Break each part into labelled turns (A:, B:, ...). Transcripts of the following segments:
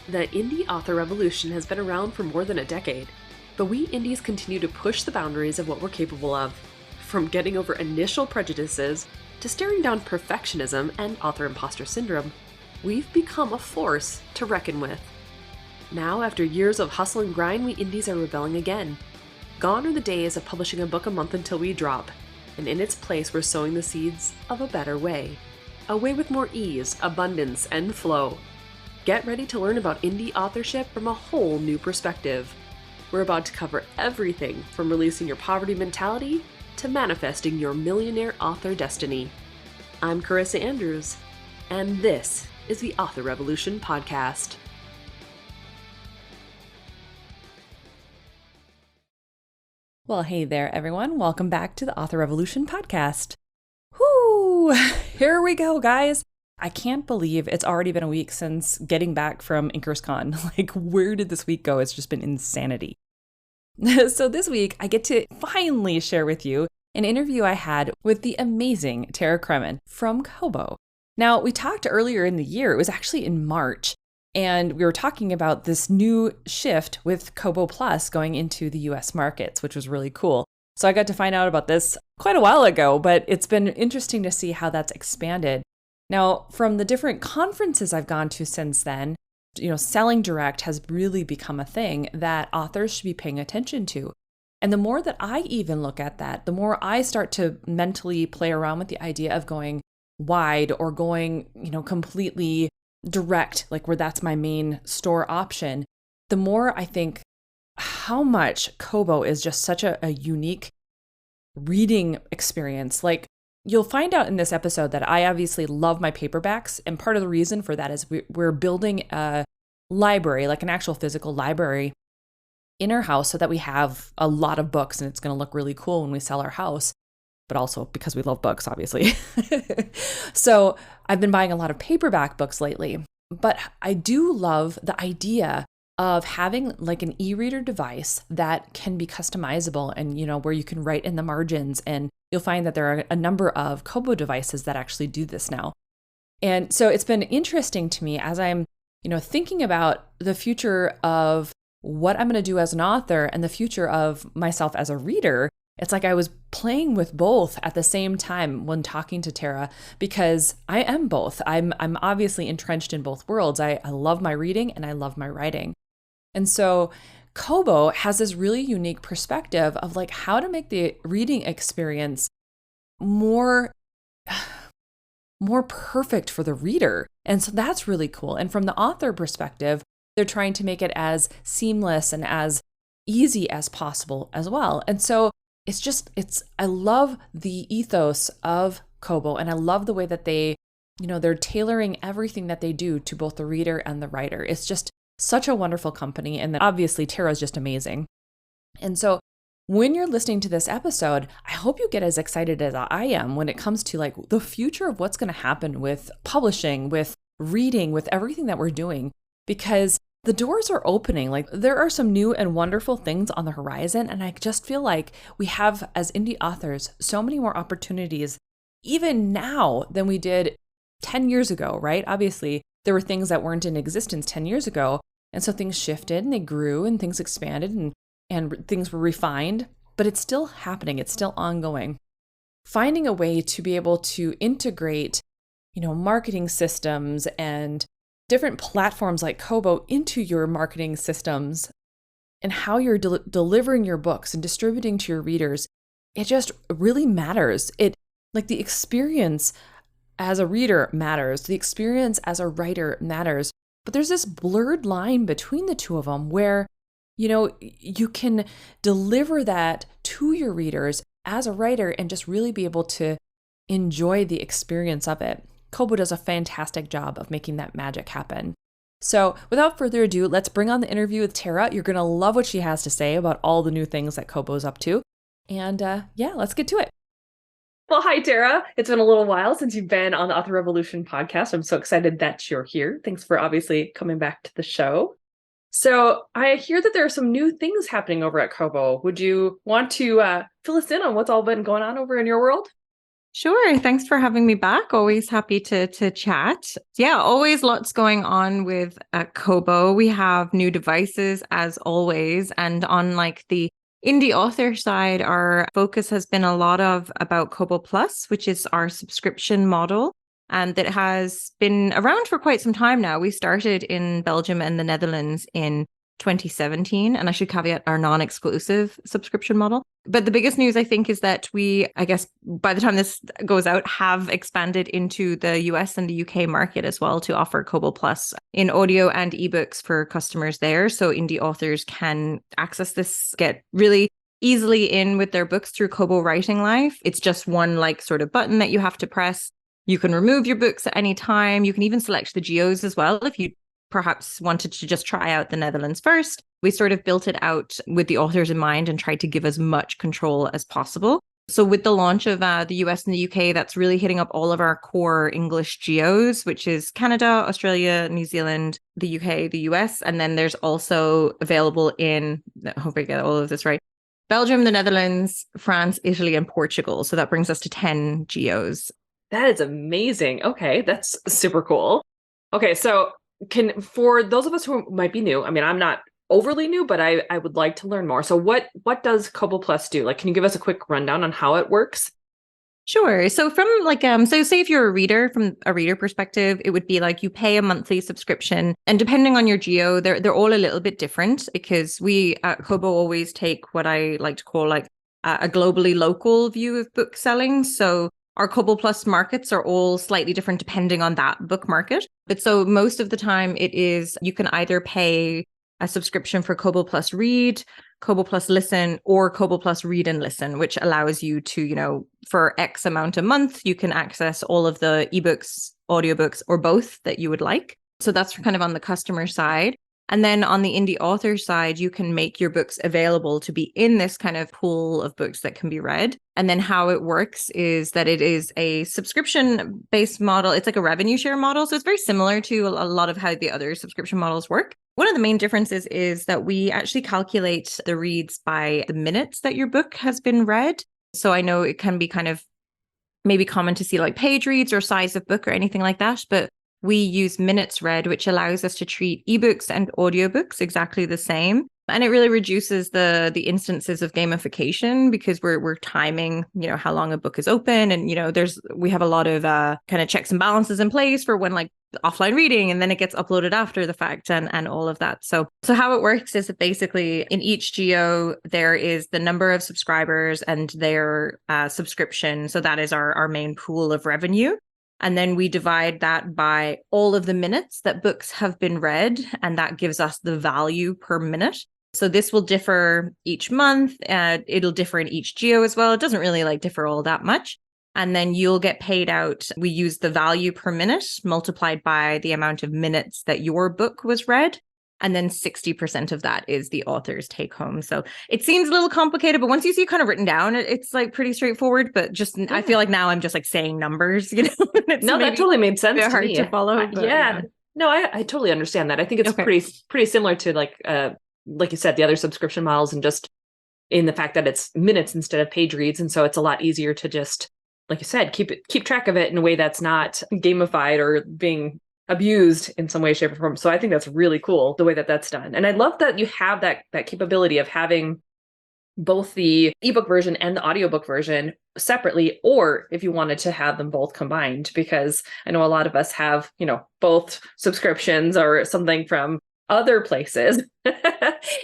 A: The indie author revolution has been around for more than a decade, but we indies continue to push the boundaries of what we're capable of. From getting over initial prejudices to staring down perfectionism and author imposter syndrome, we've become a force to reckon with. Now, after years of hustle and grind, we indies are rebelling again. Gone are the days of publishing a book a month until we drop, and in its place we're sowing the seeds of a better way. A way with more ease, abundance, and flow. Get ready to learn about indie authorship from a whole new perspective. We're about to cover everything from releasing your poverty mentality to manifesting your millionaire author destiny. I'm Carissa Andrews, and this is the Author Revolution Podcast.
B: Well, hey there, everyone. Welcome back to the Author Revolution Podcast. Whoo! Here we go, guys. I can't believe it's already been a week since getting back from InkersCon. Where did this week go? It's just been insanity. So this week, I get to finally share with you an interview I had with the amazing Tara Cremin from Kobo. Now, we talked earlier in the year. It was actually in March. And we were talking about this new shift with Kobo Plus going into the US markets, which was really cool. So I got to find out about this quite a while ago, but it's been interesting to see how that's expanded. Now, from the different conferences I've gone to since then, selling direct has really become a thing that authors should be paying attention to. And the more that I even look at that, the more I start to mentally play around with the idea of going wide or going, completely direct, where that's my main store option, the more I think how much Kobo is just such a unique reading experience. You'll find out in this episode that I obviously love my paperbacks. And part of the reason for that is we're building a library, an actual physical library in our house so that we have a lot of books and it's going to look really cool when we sell our house. But also because we love books, obviously. So I've been buying a lot of paperback books lately, but I do love the idea of having an e-reader device that can be customizable and, where you can write in the margins. And you'll find that there are a number of Kobo devices that actually do this now. And so it's been interesting to me as I'm, thinking about the future of what I'm going to do as an author and the future of myself as a reader. It's like I was playing with both at the same time when talking to Tara, because I am both. I'm obviously entrenched in both worlds. I love my reading and I love my writing. And so Kobo has this really unique perspective of how to make the reading experience more perfect for the reader. And so that's really cool. And from the author perspective, they're trying to make it as seamless and as easy as possible as well. And so I love the ethos of Kobo, and I love the way that they're tailoring everything that they do to both the reader and the writer. It's just such a wonderful company. And then obviously Tara's just amazing. And so when you're listening to this episode, I hope you get as excited as I am when it comes to the future of what's going to happen with publishing, with reading, with everything that we're doing, because the doors are opening. There are some new and wonderful things on the horizon. And I just feel like we have, as indie authors, so many more opportunities even now than we did 10 years ago, right? Obviously, there were things that weren't in existence 10 years ago. And so things shifted and they grew and things expanded and things were refined, but it's still happening. It's still ongoing. Finding a way to be able to integrate, marketing systems and different platforms like Kobo into your marketing systems and how you're delivering your books and distributing to your readers, it just really matters. The experience as a reader matters. The experience as a writer matters. But there's this blurred line between the two of them where, you can deliver that to your readers as a writer and just really be able to enjoy the experience of it. Kobo does a fantastic job of making that magic happen. So without further ado, let's bring on the interview with Tara. You're going to love what she has to say about all the new things that Kobo's up to. And let's get to it. Well, hi, Tara. It's been a little while since you've been on the Author Revolution podcast. I'm so excited that you're here. Thanks for obviously coming back to the show. So I hear that there are some new things happening over at Kobo. Would you want to fill us in on what's all been going on over in your world?
C: Sure. Thanks for having me back. Always happy to chat. Yeah, always lots going on with Kobo. We have new devices as always. And on like the indie author side, our focus has been a lot of about Kobo Plus, which is our subscription model. And that has been around for quite some time now. We started in Belgium and the Netherlands in 2017. And I should caveat our non-exclusive subscription model. But the biggest news, I think, is that we, I guess, by the time this goes out, have expanded into the US and the UK market as well to offer Kobo Plus in audio and ebooks for customers there. So indie authors can access this, get really easily in with their books through Kobo Writing Life. It's just one like sort of button that you have to press. You can remove your books at any time. You can even select the geos as well if you perhaps wanted to just try out the Netherlands first. We sort of built it out with the authors in mind and tried to give as much control as possible. So with the launch of the US and the UK, that's really hitting up all of our core English geos, which is Canada, Australia, New Zealand, the UK, the US. And then there's also available in, I hope I get all of this right, Belgium, the Netherlands, France, Italy, and Portugal. So that brings us to 10 geos.
A: That is amazing. Okay, that's super cool. Okay, so for those of us who might be new, I mean, I'm not overly new, but I would like to learn more. So what does Kobo Plus do? Like, can you give us a quick rundown on how it works?
C: Sure. So from like so say if you're a reader, from a reader perspective, it would be like you pay a monthly subscription, and depending on your geo, they're all a little bit different because we at Kobo always take what I like to call like a globally local view of book selling. So our Kobo Plus markets are all slightly different depending on that book market. But so most of the time it is you can either pay a subscription for Kobo Plus Read, Kobo Plus Listen, or Kobo Plus Read and Listen, which allows you to, for X amount a month, you can access all of the ebooks, audiobooks, or both that you would like. So that's kind of on the customer side. And then on the indie author side, you can make your books available to be in this kind of pool of books that can be read. And then how it works is that it is a subscription-based model. It's like a revenue share model. So it's very similar to a lot of how the other subscription models work. One of the main differences is that we actually calculate the reads by the minutes that your book has been read. So I know it can be kind of maybe common to see like page reads or size of book or anything like that, but we use minutes read, which allows us to treat ebooks and audiobooks exactly the same. And it really reduces the instances of gamification because we're timing, how long a book is open. And, we have a lot of kind of checks and balances in place for when like offline reading, and then it gets uploaded after the fact and all of that. So how it works is that basically in each geo, there is the number of subscribers and their subscription. So that is our main pool of revenue. And then we divide that by all of the minutes that books have been read, and that gives us the value per minute. So this will differ each month. It'll differ in each geo as well. It doesn't really like differ all that much. And then you'll get paid out. We use the value per minute multiplied by the amount of minutes that your book was read. And then 60% of that is the author's take home. So it seems a little complicated, but once you see it kind of written down, it's like pretty straightforward. But just, I feel like now I'm just like saying numbers,
A: No, that totally made sense to
C: hard
A: me.
C: to follow.
A: Yeah. No, I totally understand that. I think it's
C: Okay.
A: pretty similar to like you said, the other subscription models, and just in the fact that it's minutes instead of page reads. And so it's a lot easier to just, like you said, keep track of it in a way that's not gamified or being abused in some way, shape, or form. So I think that's really cool the way that that's done. And I love that you have that capability of having both the ebook version and the audiobook version separately, or if you wanted to have them both combined, because I know a lot of us have, both subscriptions or something from other places.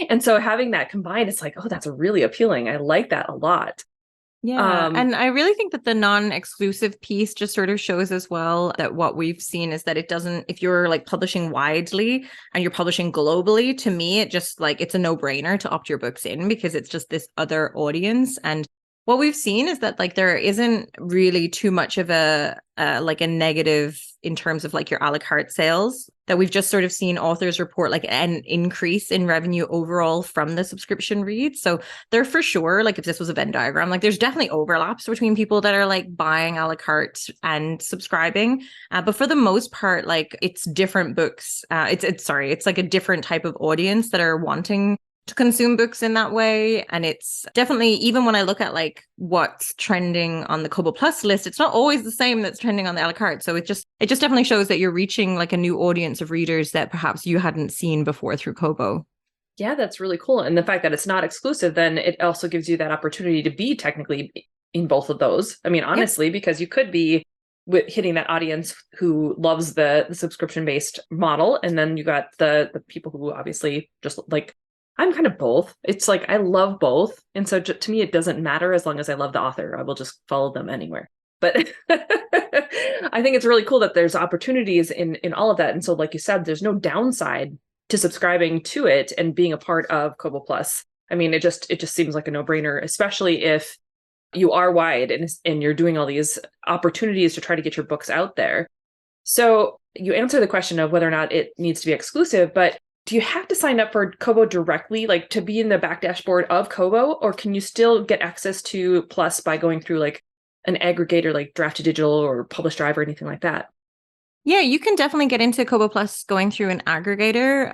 A: And so having that combined, it's like, oh, that's really appealing. I like that a lot.
C: Yeah. And I really think that the non-exclusive piece just sort of shows as well that what we've seen is that it doesn't, if you're like publishing widely and you're publishing globally, to me, it just like, it's a no-brainer to opt your books in because it's just this other audience. And what we've seen is that like there isn't really too much of a negative in terms of like your a la carte sales, that we've just sort of seen authors report like an increase in revenue overall from the subscription reads. So they're for sure, like if this was a Venn diagram, like there's definitely overlaps between people that are like buying a la carte and subscribing. But for the most part, like it's different books. It's like a different type of audience that are wanting to consume books in that way. And it's definitely, even when I look at like what's trending on the Kobo Plus list, it's not always the same that's trending on the a la carte. So it just definitely shows that you're reaching like a new audience of readers that perhaps you hadn't seen before through Kobo.
B: Yeah, that's really cool. And the fact that it's not exclusive, then it also gives you that opportunity to be technically in both of those. I mean, honestly, because you could be hitting that audience who loves the subscription-based model. And then you got the people who obviously just like, I'm kind of both. It's like, I love both. And so to me, it doesn't matter as long as I love the author. I will just follow them anywhere. But I think it's really cool that there's opportunities in all of that. And so like you said, there's no downside to subscribing to it and being a part of Kobo Plus. I mean, it just seems like a no-brainer, especially if you are wide and you're doing all these opportunities to try to get your books out there. So you answer the question of whether or not it needs to be exclusive, but do you have to sign up for Kobo directly, like to be in the back dashboard of Kobo, or can you still get access to Plus by going through like an aggregator like Drafted Digital or Publish Drive or anything like that?
C: Yeah, you can definitely get into Kobo Plus going through an aggregator.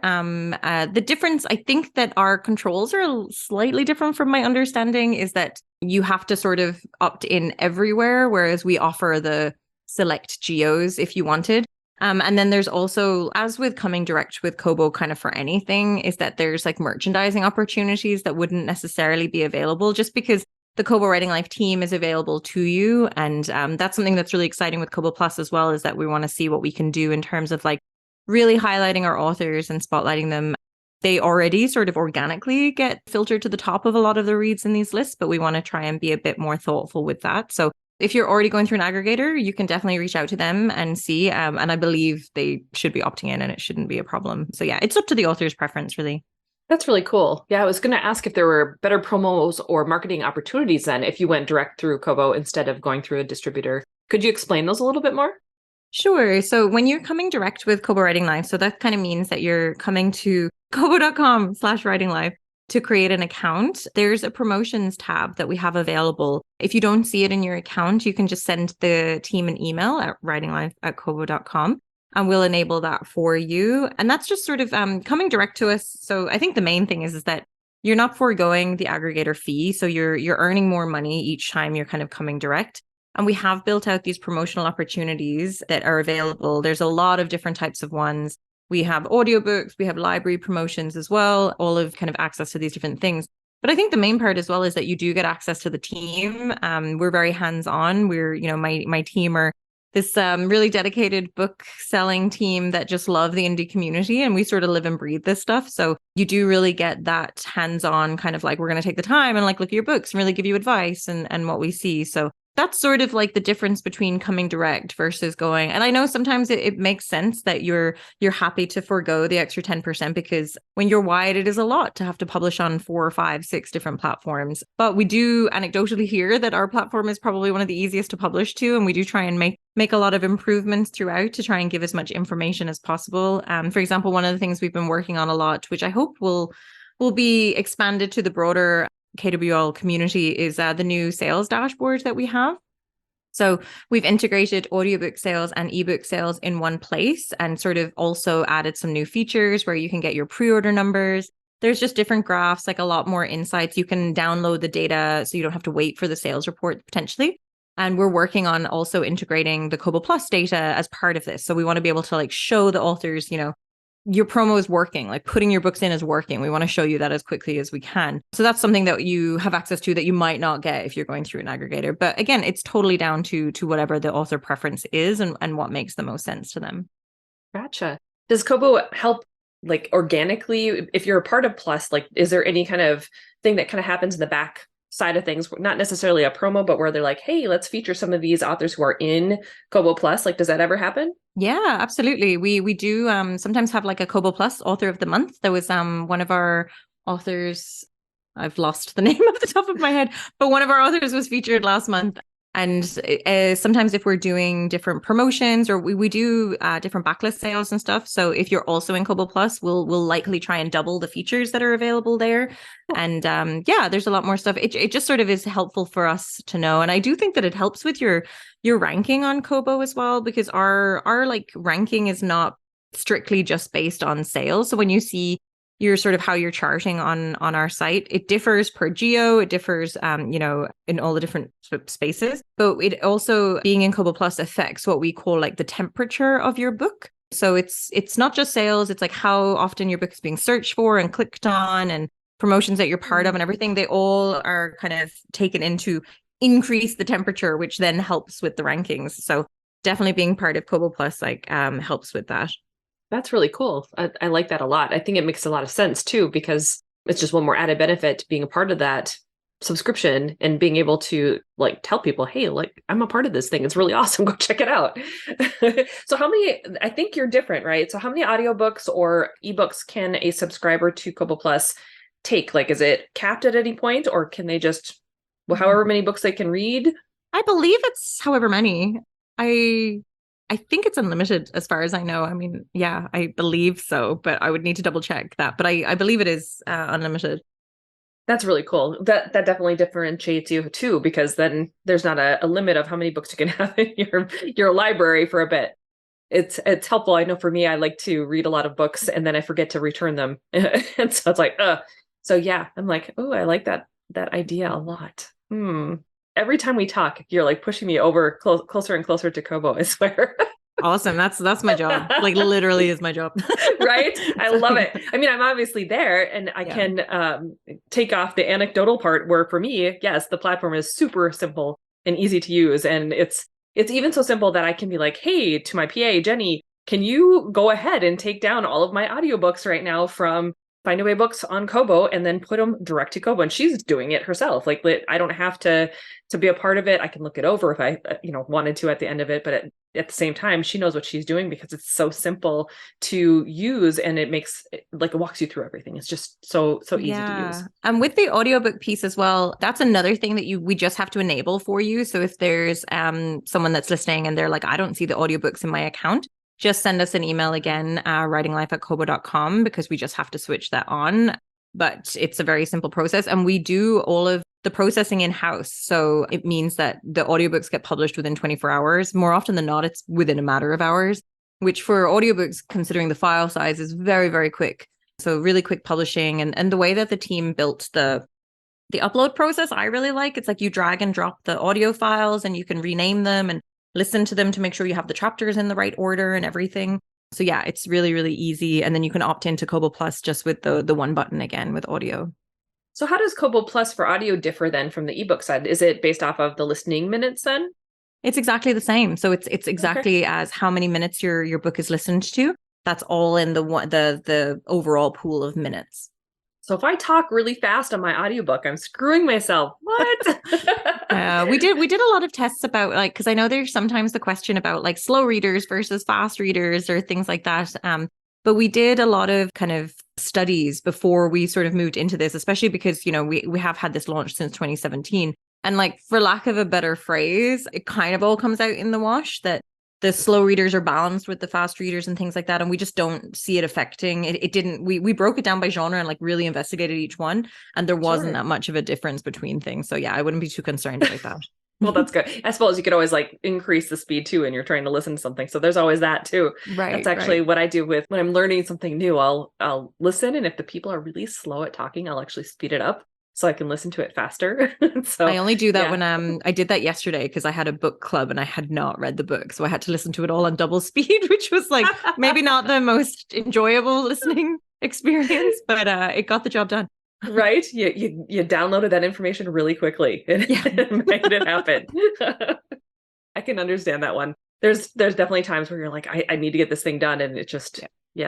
C: The difference, I think that our controls are slightly different from my understanding, is that you have to sort of opt in everywhere, whereas we offer the select geos if you wanted. And then there's also, as with coming direct with Kobo kind of for anything, is that there's like merchandising opportunities that wouldn't necessarily be available just because the Kobo Writing Life team is available to you. And that's something that's really exciting with Kobo Plus as well, is that we want to see what we can do in terms of like really highlighting our authors and spotlighting them. They already sort of organically get filtered to the top of a lot of the reads in these lists, but we want to try and be a bit more thoughtful with that. So if you're already going through an aggregator, you can definitely reach out to them and see. And I believe they should be opting in and it shouldn't be a problem. So yeah, it's up to the author's preference, really.
B: That's really cool. Yeah, I was going to ask if there were better promos or marketing opportunities then if you went direct through Kobo instead of going through a distributor. Could you explain those a little bit more?
C: Sure. So when you're coming direct with Kobo Writing Life, so that kind of means that you're coming to kobo.com/writing life to create an account. There's a promotions tab that we have available. If you don't see it in your account, you can just send the team an email at writinglife@kobo.com. And we'll enable that for you. And that's just sort of coming direct to us. So I think the main thing is that you're not foregoing the aggregator fee. So you're earning more money each time you're kind of coming direct. And we have built out these promotional opportunities that are available. There's a lot of different types of ones. We have audiobooks, we have library promotions as well, all of kind of access to these different things. But I think the main part as well is that you do get access to the team. We're very hands-on. We're, my team are this really dedicated book selling team that just love the indie community, and we sort of live and breathe this stuff. So you do really get that hands-on kind of like, we're going to take the time and like look at your books and really give you advice and what we see. So that's sort of like the difference between coming direct versus going. And I know sometimes it makes sense that you're happy to forego the extra 10% because when you're wide, it is a lot to have to publish on 4 or 5, 6 different platforms. But we do anecdotally hear that our platform is probably one of the easiest to publish to. And we do try and make a lot of improvements throughout to try and give as much information as possible. For example, one of the things we've been working on a lot, which I hope will be expanded to the broader KWL community, is the new sales dashboard that we have. So we've integrated audiobook sales and ebook sales in one place and sort of also added some new features where you can get your pre-order numbers. There's just different graphs, like a lot more insights. You can download the data so you don't have to wait for the sales report potentially. And we're working on also integrating the Kobo Plus data as part of this. So we want to be able to like show the authors, your promo is working, like putting your books in is working. We want to show you that as quickly as we can. So that's something that you have access to that you might not get if you're going through an aggregator. But again, it's totally down to whatever the author preference is and what makes the most sense to them.
B: Gotcha. Does Kobo help like organically? If you're a part of Plus, like, is there any kind of thing that kind of happens in the back side of things, not necessarily a promo, but where they're like, hey, let's feature some of these authors who are in Kobo Plus? Like, does that ever happen?
C: Yeah, absolutely. We do sometimes have like a Kobo Plus author of the month. There was one of our authors, I've lost the name off the top of my head, but one of our authors was featured last month. And sometimes if we're doing different promotions or we do different backlist sales and stuff. So if you're also in Kobo Plus, we'll likely try and double the features that are available there. And yeah, there's a lot more stuff. It just sort of is helpful for us to know. And I do think that it helps with your ranking on Kobo as well, because our like ranking is not strictly just based on sales. So when you see your sort of how you're charting on our site. It differs per geo. It differs, in all the different spaces. But it also, being in Kobo Plus, affects what we call like the temperature of your book. So it's not just sales. It's like how often your book is being searched for and clicked on, and promotions that you're part of, and everything. They all are kind of taken into increase the temperature, which then helps with the rankings. So definitely being part of Kobo Plus helps with that.
A: That's really cool. I like that a lot. I think it makes a lot of sense too, because it's just one more added benefit to being a part of that subscription and being able to like tell people, hey, like I'm a part of this thing. It's really awesome. Go check it out. So I think you're different, right? So how many audiobooks or ebooks can a subscriber to Kobo Plus take? Like, is it capped at any point, or can they just, well, however many books they can read?
C: I believe it's however many. I think it's unlimited as far as I know. I mean, yeah, I believe so, but I would need to double check that. But I believe it is unlimited.
A: That's really cool. That definitely differentiates you too, because then there's not a limit of how many books you can have in your library for a bit. It's helpful. I know for me, I like to read a lot of books and then I forget to return them. And so it's like, so yeah, I'm like, oh, I like that idea a lot. Every time we talk, you're like pushing me over closer and closer to Kobo, I swear.
C: Awesome. That's my job. Like literally is my job.
A: Right? I love it. I mean, I'm obviously there and I can take off the anecdotal part where for me, yes, the platform is super simple and easy to use. And it's even so simple that I can be like, hey, to my PA, Jenny, can you go ahead and take down all of my audiobooks right now from Find Away Books on Kobo and then put them direct to Kobo? And she's doing it herself. Like I don't have to be a part of it. I can look it over if I, wanted to at the end of it. But at the same time, she knows what she's doing because it's so simple to use and it makes it walks you through everything. It's just so easy to use.
C: And with the audiobook piece as well, that's another thing that we just have to enable for you. So if there's someone that's listening and they're like, I don't see the audiobooks in my account, just send us an email again, writinglife@kobo.com, because we just have to switch that on. But it's a very simple process. And we do all of the processing in-house. So it means that the audiobooks get published within 24 hours. More often than not, it's within a matter of hours, which for audiobooks, considering the file size, is very, very quick. So really quick publishing. And the way that the team built the upload process, I really like. It's like you drag and drop the audio files and you can rename them and listen to them to make sure you have the chapters in the right order and everything. So yeah, it's really, really easy. And then you can opt into Kobo Plus just with the one button again with audio.
A: So how does Kobo Plus for audio differ then from the ebook side? Is it based off of the listening minutes then?
C: It's exactly the same. So it's exactly as how many minutes your book is listened to. That's all in the overall pool of minutes.
A: So if I talk really fast on my audiobook, I'm screwing myself. What?
C: We did a lot of tests about because I know there's sometimes the question about slow readers versus fast readers or things like that. But we did a lot of kind of studies before we sort of moved into this, especially because, we have had this launch since 2017. And for lack of a better phrase, it kind of all comes out in the wash that the slow readers are balanced with the fast readers and things like that. And we just don't see it affecting it. It didn't, we broke it down by genre and really investigated each one. And there wasn't that much of a difference between things. So yeah, I wouldn't be too concerned about that.
A: Well, that's good. I suppose you could always increase the speed too, and you're trying to listen to something. So there's always that too.
C: Right.
A: That's actually what I do when I'm learning something new. I'll listen, and if the people are really slow at talking, I'll actually speed it up so I can listen to it faster. So
C: I only do that when I did that yesterday because I had a book club and I had not read the book, so I had to listen to it all on double speed, which was maybe not the most enjoyable listening experience, but it got the job done.
A: Right? You downloaded that information really quickly and made it happen. I can understand that one. There's definitely times where you're like, I need to get this thing done. And it just,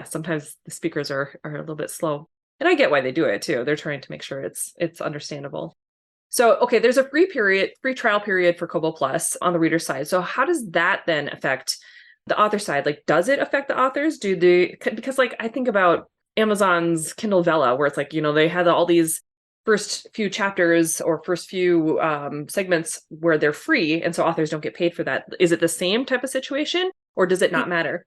A: sometimes the speakers are a little bit slow. And I get why they do it too. They're trying to make sure it's understandable. So, okay, there's a free trial period for Kobo Plus on the reader side. So how does that then affect the author side? Does it affect the authors? Because I think about Amazon's Kindle Vella, where it's they had all these first few chapters or first few segments where they're free, and so authors don't get paid for that. Is it the same type of situation, or does it not matter?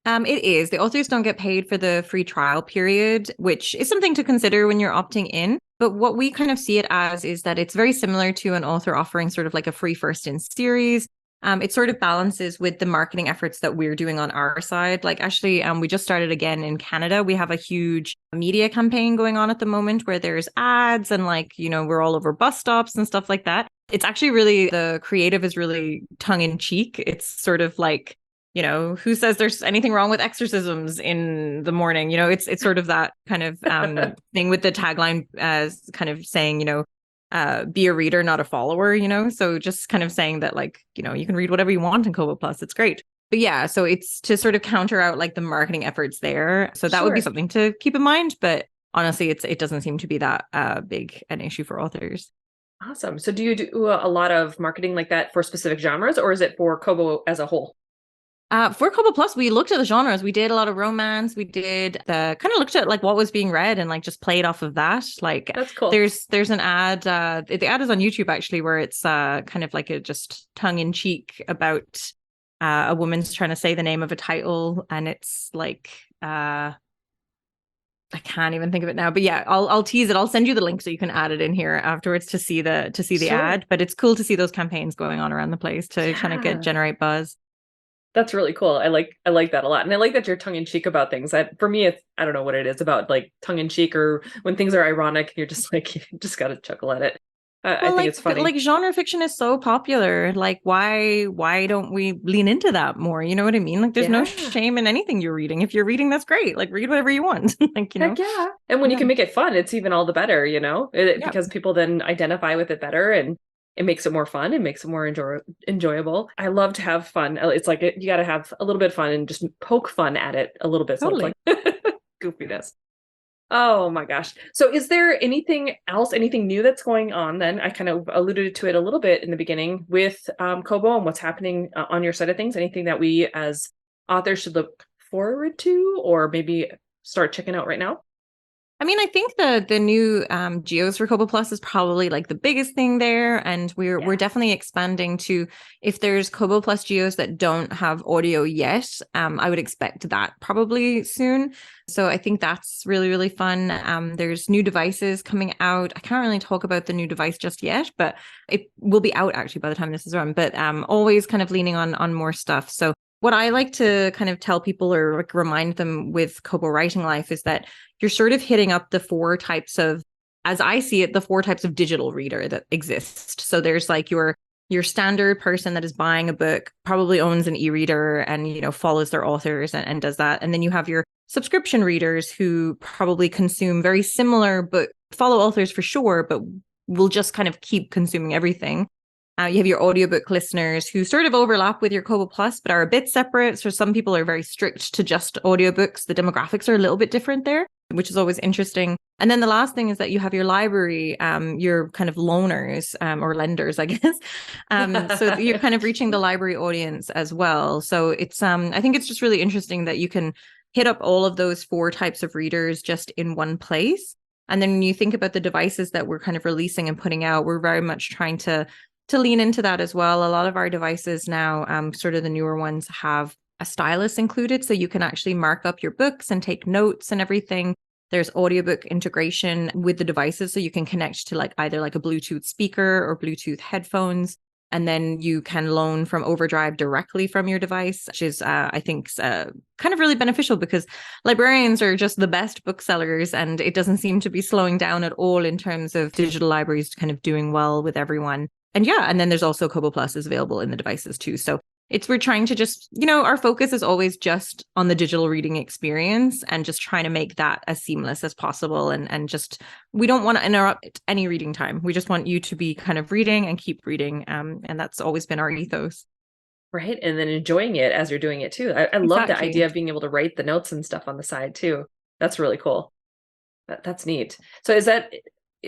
C: It is. The authors don't get paid for the free trial period, which is something to consider when you're opting in. But what we kind of see it as is that it's very similar to an author offering sort of a free first in series. it sort of balances with the marketing efforts that we're doing on our side. Like actually, we just started again in Canada. We have a huge media campaign going on at the moment where there's ads and like, we're all over bus stops and stuff like that. It's actually really, the creative is really tongue in cheek. It's sort of like, who says there's anything wrong with exorcisms in the morning? It's sort of that kind of thing with the tagline as kind of saying, be a reader, not a follower, so just kind of saying that like, you can read whatever you want in Kobo Plus. It's great. But yeah, so it's to sort of counter out like the marketing efforts there. So that would be something to keep in mind. But honestly, it doesn't seem to be that big an issue for authors.
A: Awesome. So do you do a lot of marketing like that for specific genres, or is it for Kobo as a whole?
C: For Kobo Plus, we looked at the genres. We did a lot of romance. We did kind of looked at like what was being read and like just played off of that. Like
A: that's cool.
C: There's an ad. The ad is on YouTube actually, where it's kind of like a just tongue in cheek about a woman's trying to say the name of a title, and it's like I can't even think of it now. But yeah, I'll tease it. I'll send you the link so you can add it in here afterwards to see the ad. But it's cool to see those campaigns going on around the place to kind of generate buzz.
A: That's really cool. I like that a lot. And I like that you're tongue in cheek about things. For me, it's, I don't know what it is about like tongue in cheek or when things are ironic and you're just like, you just got to chuckle at it. I think it's funny.
C: Like genre fiction is so popular. Like why don't we lean into that more? You know what I mean? Like there's no shame in anything you're reading. If you're reading, that's great. Like read whatever you want. Like,
A: Heck yeah. And when you can make it fun, it's even all the better, because people then identify with it better and it makes it more fun. It makes it more enjoyable. I love to have fun. It's like you got to have a little bit of fun and just poke fun at it a little bit.
C: Totally.
A: So it's like goofiness. Oh my gosh. So is there anything else, anything new that's going on then? I kind of alluded to it a little bit in the beginning with Kobo and what's happening on your side of things. Anything that we as authors should look forward to or maybe start checking out right now?
C: I mean, I think the new geos for Kobo Plus is probably like the biggest thing there. And we're definitely expanding to, if there's Kobo Plus geos that don't have audio yet, I would expect that probably soon. So I think that's really, really fun. There's new devices coming out. I can't really talk about the new device just yet, but it will be out actually by the time this is run. But always kind of leaning on more stuff. So what I like to kind of tell people or like remind them with Kobo Writing Life is that you're sort of hitting up the four types of, as I see it, the four types of digital reader that exist. So there's like your standard person that is buying a book, probably owns an e-reader and, follows their authors and does that. And then you have your subscription readers who probably consume very similar, but follow authors for sure, but will just kind of keep consuming everything. You have your audiobook listeners who sort of overlap with your Kobo Plus, but are a bit separate. So some people are very strict to just audiobooks. The demographics are a little bit different there, which is always interesting. And then the last thing is that you have your library, your kind of loaners or lenders, I guess. So you're kind of reaching the library audience as well. So it's, I think it's just really interesting that you can hit up all of those four types of readers just in one place. And then when you think about the devices that we're kind of releasing and putting out, we're very much trying to lean into that as well. A lot of our devices now, sort of the newer ones, have a stylus included. So you can actually mark up your books and take notes and everything. There's audiobook integration with the devices. So you can connect to like either like a Bluetooth speaker or Bluetooth headphones. And then you can loan from Overdrive directly from your device, which is, I think, kind of really beneficial because librarians are just the best booksellers. And it doesn't seem to be slowing down at all in terms of digital libraries kind of doing well with everyone. And and then there's also Kobo Plus is available in the devices too. So we're trying to just, our focus is always just on the digital reading experience and just trying to make that as seamless as possible. And just, we don't want to interrupt any reading time. We just want you to be kind of reading and keep reading. And that's always been our ethos.
A: Right. And then enjoying it as you're doing it too. I love the idea of being able to write the notes and stuff on the side too. That's really cool. That's neat. So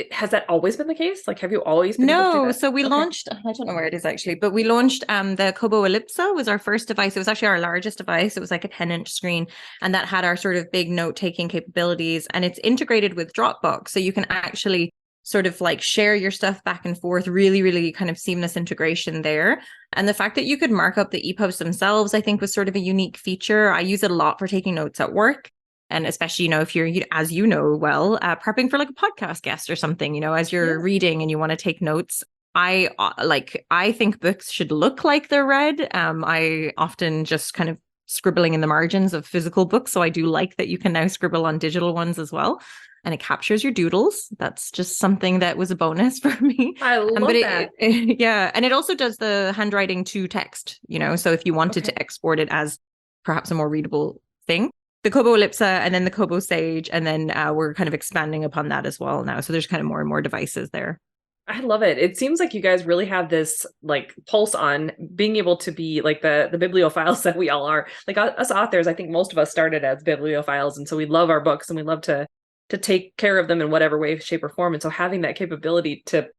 A: has that always been the case? Like, have you always been able to do that?
C: So we launched, I don't know where it is actually, but we launched the Kobo Ellipsa was our first device. It was actually our largest device. It was like a 10-inch screen, and that had our sort of big note-taking capabilities, and it's integrated with Dropbox. So you can actually sort of like share your stuff back and forth, really, really kind of seamless integration there. And the fact that you could mark up the EPUBs themselves, I think was sort of a unique feature. I use it a lot for taking notes at work. And especially, if you're, as prepping for like a podcast guest or something, as you're reading and you want to take notes, I think books should look like they're read. I often just kind of scribbling in the margins of physical books. So I do like that you can now scribble on digital ones as well. And it captures your doodles. That's just something that was a bonus for me.
A: I love
C: But
A: that.
C: yeah. And it also does the handwriting to text, so if you wanted to export it as perhaps a more readable thing, the Kobo Ellipsa and then the Kobo Sage. And then we're kind of expanding upon that as well now. So there's kind of more and more devices there.
A: I love it. It seems like you guys really have this like pulse on being able to be like the bibliophiles that we all are. Like us authors, I think most of us started as bibliophiles, and so we love our books and we love to take care of them in whatever way, shape, or form. And so having that capability to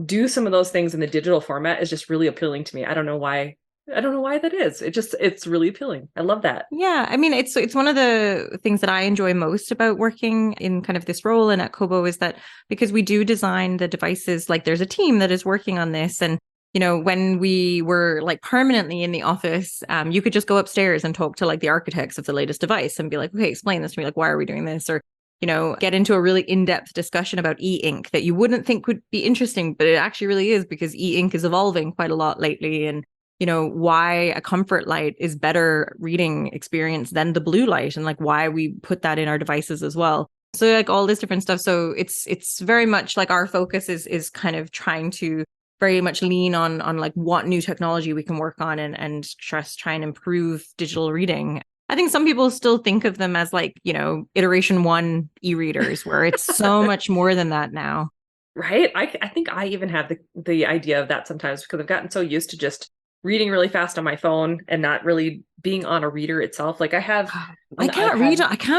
A: do some of those things in the digital format is just really appealing to me. I don't know why. I don't know why that is. It's really appealing. I love that.
C: Yeah, I mean, it's one of the things that I enjoy most about working in kind of this role and at Kobo is that because we do design the devices, like there's a team that is working on this. And, when we were like permanently in the office, you could just go upstairs and talk to like the architects of the latest device and be like, okay, explain this to me. Like, why are we doing this? Or, get into a really in-depth discussion about e-ink that you wouldn't think would be interesting, but it actually really is because e-ink is evolving quite a lot lately. And why a comfort light is better reading experience than the blue light, and like why we put that in our devices as well. So like all this different stuff. So it's very much like our focus is kind of trying to very much lean on like what new technology we can work on and just try and improve digital reading. I think some people still think of them as like, iteration 1 e-readers, where it's so much more than that now.
A: Right. I think I even have the idea of that sometimes because I've gotten so used to just reading really fast on my phone and not really being on a reader itself. Like I can't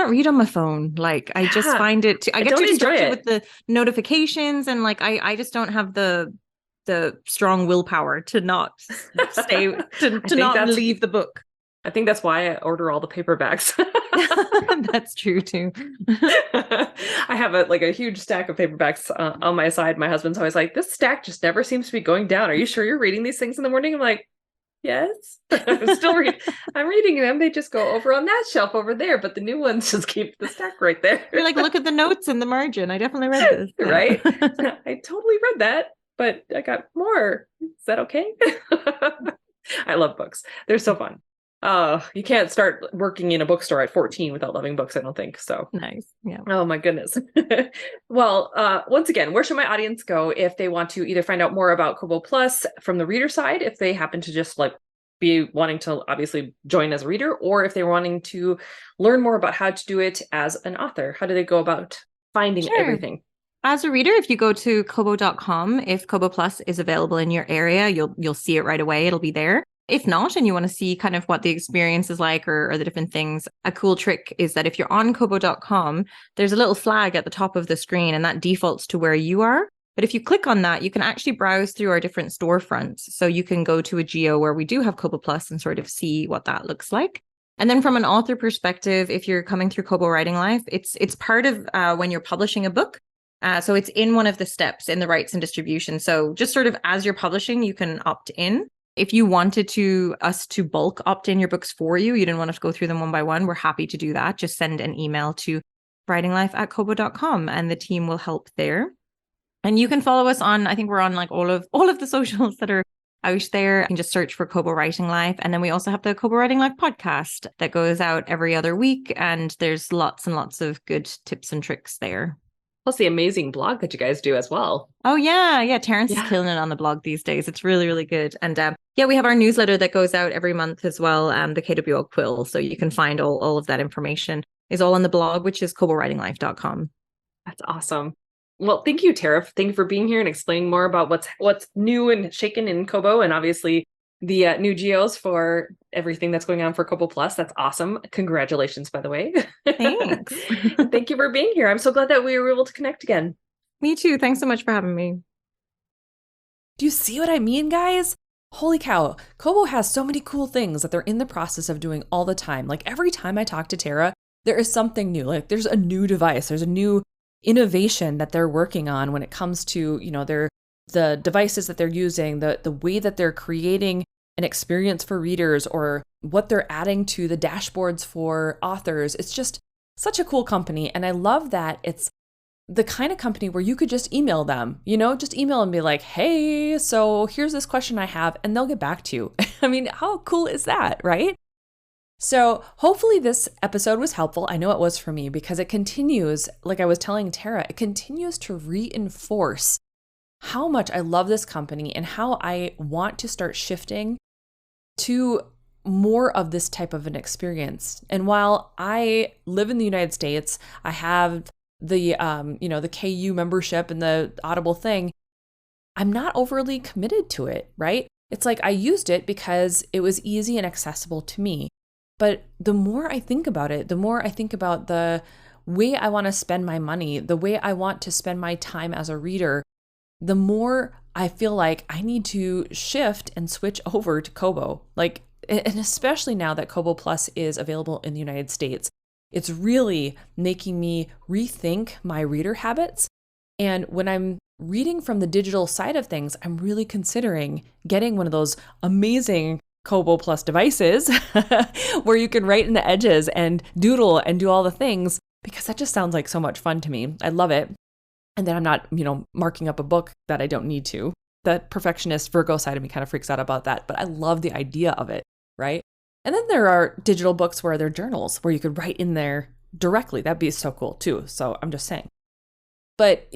C: read on my phone. Like I just find it I get too distracted with the notifications, and like I just don't have the strong willpower to not stay to not leave the book.
A: I think that's why I order all the paperbacks.
C: That's true too.
A: I have a huge stack of paperbacks on my side. My husband's always like, this stack just never seems to be going down. Are you sure you're reading these things in the morning? I'm like, yes. I'm reading them. They just go over on that shelf over there, but the new ones just keep the stack right there.
C: You're like, look at the notes in the margin. I definitely read this.
A: Right? I totally read that, but I got more. Is that okay? I love books. They're so fun. You can't start working in a bookstore at 14 without loving books, I don't think. So
C: nice. Yeah.
A: Oh my goodness. Well, once again, where should my audience go if they want to either find out more about Kobo Plus from the reader side, if they happen to just like be wanting to obviously join as a reader, or if they're wanting to learn more about how to do it as an author? How do they go about finding everything?
C: As a reader, if you go to kobo.com, if Kobo Plus is available in your area, you'll see it right away. It'll be there. If not, and you want to see kind of what the experience is like or the different things, a cool trick is that if you're on kobo.com, there's a little flag at the top of the screen and that defaults to where you are. But if you click on that, you can actually browse through our different storefronts. So you can go to a geo where we do have Kobo Plus and sort of see what that looks like. And then from an author perspective, if you're coming through Kobo Writing Life, it's part of when you're publishing a book. So it's in one of the steps in the rights and distribution. So just sort of as you're publishing, you can opt in. If you wanted us to bulk opt in your books for you, you didn't want us to go through them one by one, we're happy to do that. Just send an email to writinglife@kobo.com and the team will help there. And you can follow us on, I think we're on like all of the socials that are out there. You can just search for Kobo Writing Life. And then we also have the Kobo Writing Life podcast that goes out every other week. And there's lots and lots of good tips and tricks there.
A: Plus the amazing blog that you guys do as well.
C: Oh, yeah. Terrence is killing it on the blog these days. It's really, really good. And we have our newsletter that goes out every month as well, the KWL Quill. So you can find all of that information is all on the blog, which is kobowritinglife.com.
A: That's awesome. Well, thank you, Tara. Thank you for being here and explaining more about what's new and shaken in Kobo, and obviously the new geos for everything that's going on for Kobo Plus. That's awesome. Congratulations, by the way.
C: Thanks.
A: Thank you for being here. I'm so glad that we were able to connect again.
C: Me too. Thanks so much for having me.
B: Do you see what I mean, guys? Holy cow. Kobo has so many cool things that they're in the process of doing all the time. Like every time I talk to Tara, there is something new. Like there's a new device, there's a new innovation that they're working on when it comes to, the devices that they're using, the way that they're creating an experience for readers, or what they're adding to the dashboards for authors. It's just such a cool company. And I love that it's the kind of company where you could just email them, just email and be like, hey, so here's this question I have, and they'll get back to you. I mean, how cool is that, right? So hopefully this episode was helpful. I know it was for me because it continues, like I was telling Tara, it continues to reinforce how much I love this company and how I want to start shifting to more of this type of an experience. And while I live in the United States, I have the the KU membership and the Audible thing, I'm not overly committed to it, right? It's like I used it because it was easy and accessible to me. But the more I think about it, the more I think about the way I want to spend my money, the way I want to spend my time as a reader, the more I feel like I need to shift and switch over to Kobo. And especially now that Kobo Plus is available in the United States, it's really making me rethink my reader habits. And when I'm reading from the digital side of things, I'm really considering getting one of those amazing Kobo Plus devices where you can write in the edges and doodle and do all the things, because that just sounds like so much fun to me. I love it. And then I'm not, marking up a book that I don't need to. That perfectionist Virgo side of me kind of freaks out about that, but I love the idea of it, right? And then there are digital books where they're journals where you could write in there directly. That'd be so cool too. So I'm just saying. But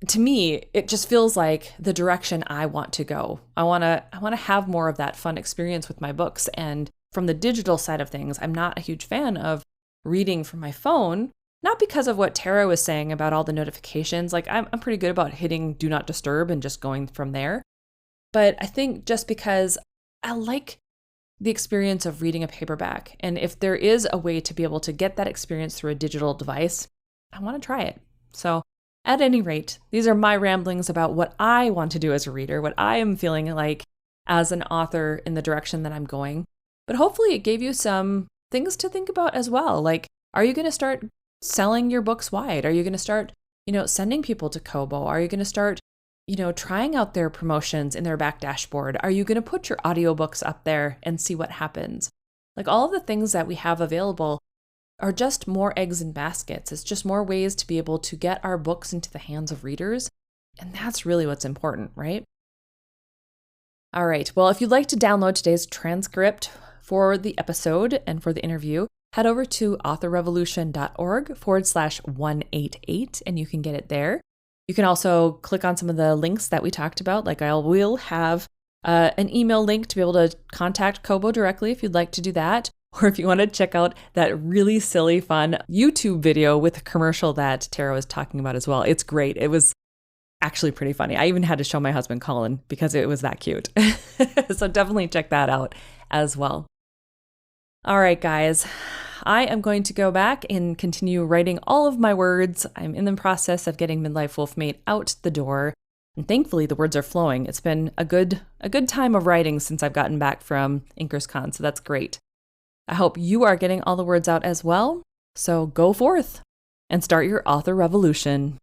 B: to me, it just feels like the direction I want to go. I want to have more of that fun experience with my books. And from the digital side of things, I'm not a huge fan of reading from my phone, not because of what Tara was saying about all the notifications. Like I'm pretty good about hitting do not disturb and just going from there. But I think just because I like the experience of reading a paperback. And if there is a way to be able to get that experience through a digital device, I want to try it. So at any rate, these are my ramblings about what I want to do as a reader, what I am feeling like as an author in the direction that I'm going. But hopefully it gave you some things to think about as well. Like, are you going to start selling your books wide? Are you going to start, sending people to Kobo? Are you going to start, trying out their promotions in their back dashboard? Are you going to put your audiobooks up there and see what happens? Like all of the things that we have available are just more eggs in baskets. It's just more ways to be able to get our books into the hands of readers. And that's really what's important, right? All right. Well, if you'd like to download today's transcript for the episode and for the interview, head over to authorrevolution.org/188 and you can get it there. You can also click on some of the links that we talked about. Like I will have an email link to be able to contact Kobo directly if you'd like to do that. Or if you want to check out that really silly, fun YouTube video with a commercial that Tara was talking about as well. It's great. It was actually pretty funny. I even had to show my husband Colin because it was that cute. So definitely check that out as well. All right, guys. I am going to go back and continue writing all of my words. I'm in the process of getting Midlife Wolfmate out the door. And thankfully, the words are flowing. It's been a good time of writing since I've gotten back from InkersCon, so that's great. I hope you are getting all the words out as well. So go forth and start your author revolution.